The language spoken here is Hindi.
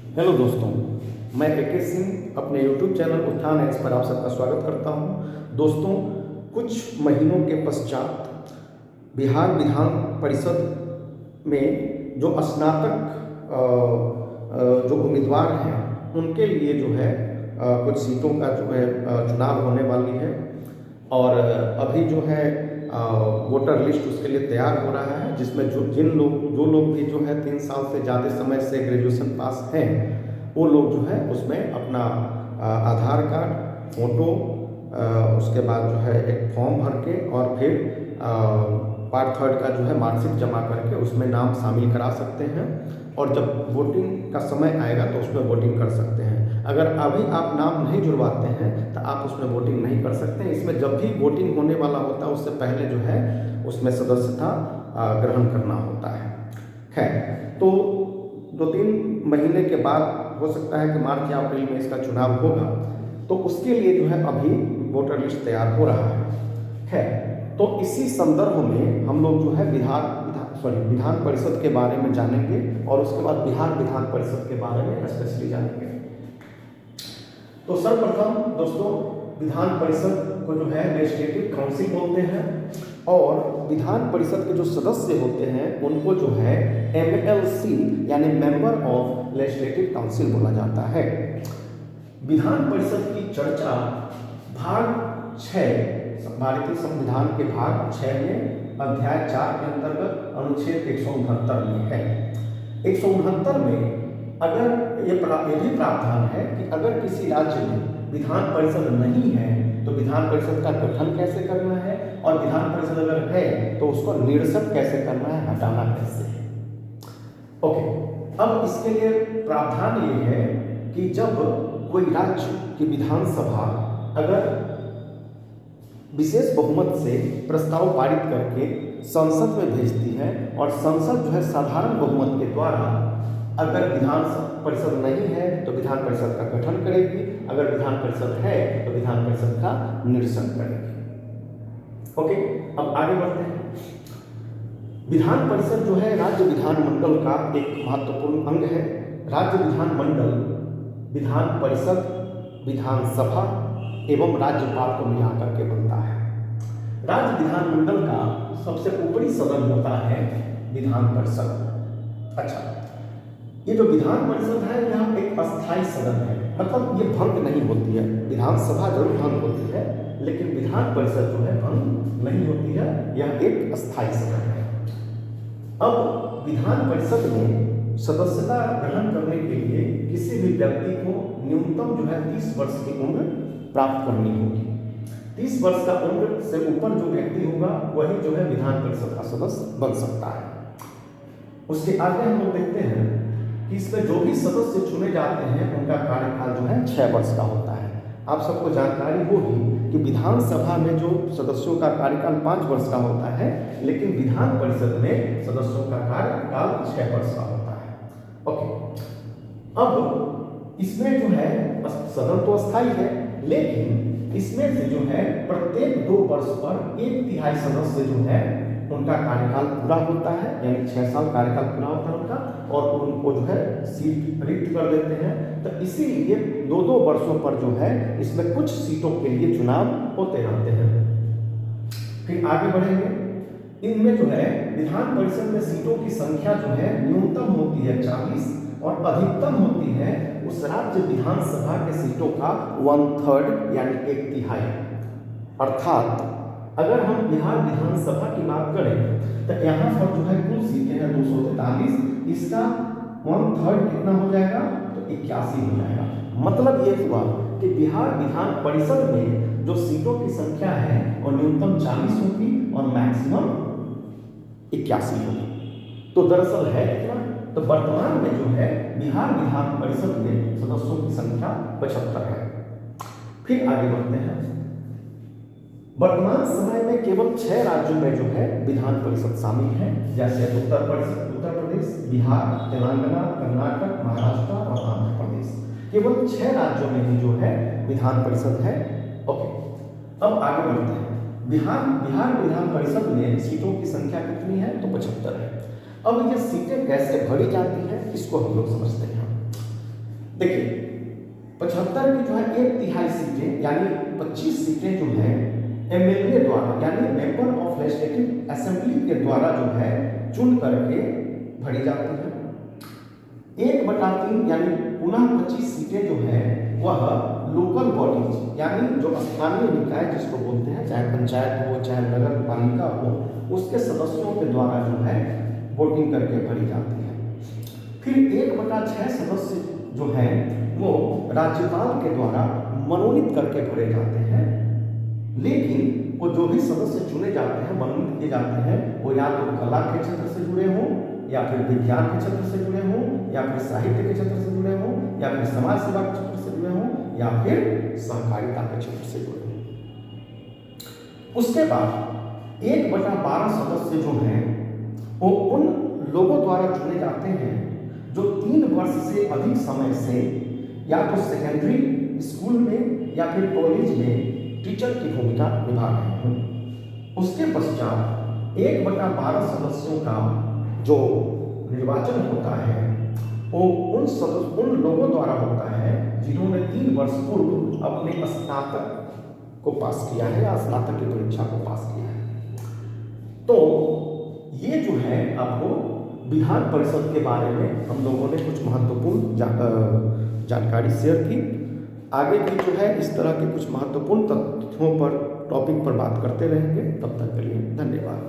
हेलो दोस्तों, मैं के सिंह अपने YouTube चैनल उत्थान एक्स पर आप सबका स्वागत करता हूं। दोस्तों, कुछ महीनों के पश्चात बिहार विधान परिषद में जो स्नातक जो उम्मीदवार हैं उनके लिए जो है कुछ सीटों का जो है चुनाव होने वाली है। और अभी जो है वोटर लिस्ट उसके लिए तैयार हो रहा है, जिसमें जो लोग भी जो है 3 साल से ज़्यादा समय से ग्रेजुएशन पास हैं वो लोग जो है उसमें अपना आधार कार्ड, फोटो, उसके बाद जो है एक फॉर्म भर के और फिर पार्ट थर्ड का जो है मार्कशीट जमा करके उसमें नाम शामिल करा सकते हैं। और जब वोटिंग का समय आएगा तो उसमें वोटिंग कर सकते हैं। अगर अभी आप नाम नहीं जुड़वाते हैं तो आप उसमें वोटिंग नहीं कर सकते हैं। इसमें जब भी वोटिंग होने वाला होता है उससे पहले जो है उसमें सदस्यता ग्रहण करना होता है। तो 2-3 महीने के बाद हो सकता है कि मार्च या अप्रैल में इसका चुनाव होगा, तो उसके लिए जो है अभी वोटर लिस्ट तैयार हो रहा है। तो इसी संदर्भ में हम लोग जो है विधान परिषद के बारे में जानेंगे और उसके बाद बिहार विधान परिषद के बारे में स्पेशली जानेंगे। तो सर्वप्रथम दोस्तों, विधान परिषद को जो है लेजिस्लेटिव काउंसिल बोलते हैं और विधान परिषद के जो सदस्य होते हैं उनको जो है MLC यानी मेंबर ऑफ लेजिस्लेटिव काउंसिल बोला जाता है। विधान परिषद की चर्चा भाग 6 भारतीय संविधान के भाग 6 में अध्याय 4 के अंतर्गत अनुच्छेद 169 में है। 169 में अगर ये भी प्रावधान है कि अगर किसी राज्य में विधान परिषद नहीं है तो विधान परिषद का गठन कैसे करना है, और विधान परिषद अगर है तो उसको निरसन कैसे करना है, हटाना कैसे है। ओके, अब इसके लिए प्रावधान ये है कि जब कोई राज्य की विधानसभा अगर विशेष बहुमत से प्रस्ताव पारित करके संसद में भेजती है और संसद जो है साधारण बहुमत के द्वारा अगर विधान परिषद नहीं है तो विधान परिषद का गठन करेगी, अगर विधान परिषद है तो विधान परिषद का निरसन करेगी। ओके, अब आगे बढ़ते हैं। विधान परिषद जो है राज्य विधानमंडल का एक महत्वपूर्ण अंग है। राज्य विधानमंडल विधान परिषद, विधानसभा एवं राज्यपाल को मिलाकर के बनता है। राज्य विधानमंडल का सबसे ऊपरी सदन होता है विधान परिषद। अच्छा, ये जो विधान परिषद है यह एक अस्थायी सदन है, मतलब ये भंग नहीं होती है। विधानसभा जरूर भंग होती है लेकिन विधान परिषद जो है भंग नहीं होती है, यह एक अस्थायी सदन है। अब विधान परिषद में सदस्यता ग्रहण करने के लिए किसी भी व्यक्ति को न्यूनतम जो है 30 वर्ष की उम्र प्राप्त करनी होगी। 30 वर्ष का उम्र से ऊपर जो व्यक्ति होगा वही जो है विधान परिषद का सदस्य बन सकता है। उसके आगे हम लोग देखते हैं कि इसमें जो भी सदस्य चुने जाते हैं उनका कार्यकाल जो है 6 वर्ष का होता है। आप सबको जानकारी होगी कि विधानसभा में जो सदस्यों का कार्यकाल 5 वर्ष का होता है, लेकिन विधान परिषद में सदस्यों का कार्यकाल 6 वर्ष का होता है। ओके, अब इसमें जो है सदन तो अस्थायी है, लेकिन इसमें से जो है प्रत्येक 2 वर्ष पर 1/3 सदस्य जो है उनका कार्यकाल पूरा होता है, यानी 6 साल कार्यकाल पूरा होता है उनका, और उनको जो है सीट रिक्त कर देते हैं। तो इसीलिए 2-2 वर्षों पर जो है इसमें कुछ सीटों के लिए चुनाव होते रहते हैं। फिर आगे बढ़ेंगे। इनमें जो है विधान परिषद में सीटों की संख्या जो है न्यूनतम होती है 40 और अधिकतम होती है उस राज्य विधानसभा के सीटों का 1/3 यानी 1/3। अर्थात अगर हम बिहार विधानसभा की बात करें तो यहाँ पर जो है कुल सीटें हैं 243, इसका 1/3 कितना हो जाएगा तो 81 हो जाएगा। मतलब ये हुआ कि बिहार विधान परिषद में जो सीटों की संख्या है वो न्यूनतम 40 होगी और मैक्सिमम 81 होगी। तो दरअसल है कितना, तो वर्तमान में जो है बिहार विधान परिषद में सदस्यों की संख्या 75 है। फिर आगे बढ़ते हैं। वर्तमान समय में केवल 6 राज्यों में जो है विधान परिषद शामिल है, जैसे उत्तर प्रदेश, बिहार, तेलंगाना, कर्नाटक, महाराष्ट्र और आंध्र प्रदेश। केवल 6 राज्यों में ही जो है विधान परिषद है। ओके, अब आगे बढ़ते हैं। बिहार विधान परिषद में सीटों की संख्या कितनी है तो 75 है। अब ये सीटें कैसे भरी जाती हैं इसको हम लोग समझते हैं। देखिए 75 की जो है 1/3 सीटें यानी 25 सीटें जो है एमएलए द्वारा यानी मेंबर ऑफ लेजिस्लेटिव असेंबली के द्वारा जो है चुन करके भरी जाती है। 1/3 यानी पुनः 25 सीटें जो है वह लोकल बॉडीज यानी जो स्थानीय निकाय जिसको बोलते हैं, चाहे पंचायत हो चाहे नगर पालिका हो, उसके सदस्यों के द्वारा जो है वोटिंग करके भरी जाती है। फिर 1/6 सदस्य जो है वो राज्यपाल के द्वारा मनोनीत करके भरे जाते हैं। लेकिन वो जो भी सदस्य चुने जाते हैं, मनोनीत किए जाते हैं, वो या तो कला के क्षेत्र से जुड़े हों, या फिर विज्ञान के क्षेत्र से जुड़े हों, या फिर साहित्य के क्षेत्र से जुड़े हों, या फिर समाज सेवा के क्षेत्र से जुड़े हों, या फिर सहकारिता के क्षेत्र से जुड़े हों। उसके बाद 1/12 सदस्य जो हैं वो उन लोगों द्वारा चुने जाते हैं जो 3 वर्ष से अधिक समय से या तो सेकेंडरी स्कूल में या फिर कॉलेज में टीचर की भूमिका निभा रहे हैं। उसके पश्चात 1/12 सदस्यों का जो निर्वाचन होता है वो उन लोगों द्वारा होता है जिन्होंने 3 वर्ष पूर्व अपने स्नातक को पास किया है या स्नातक की परीक्षा को पास किया है। तो ये जो है आपको विधान परिषद के बारे में हम लोगों ने कुछ महत्वपूर्ण जानकारी शेयर की। आगे भी जो है इस तरह के कुछ महत्वपूर्ण तथ्यों पर टॉपिक पर बात करते रहेंगे। तब तक के लिए धन्यवाद।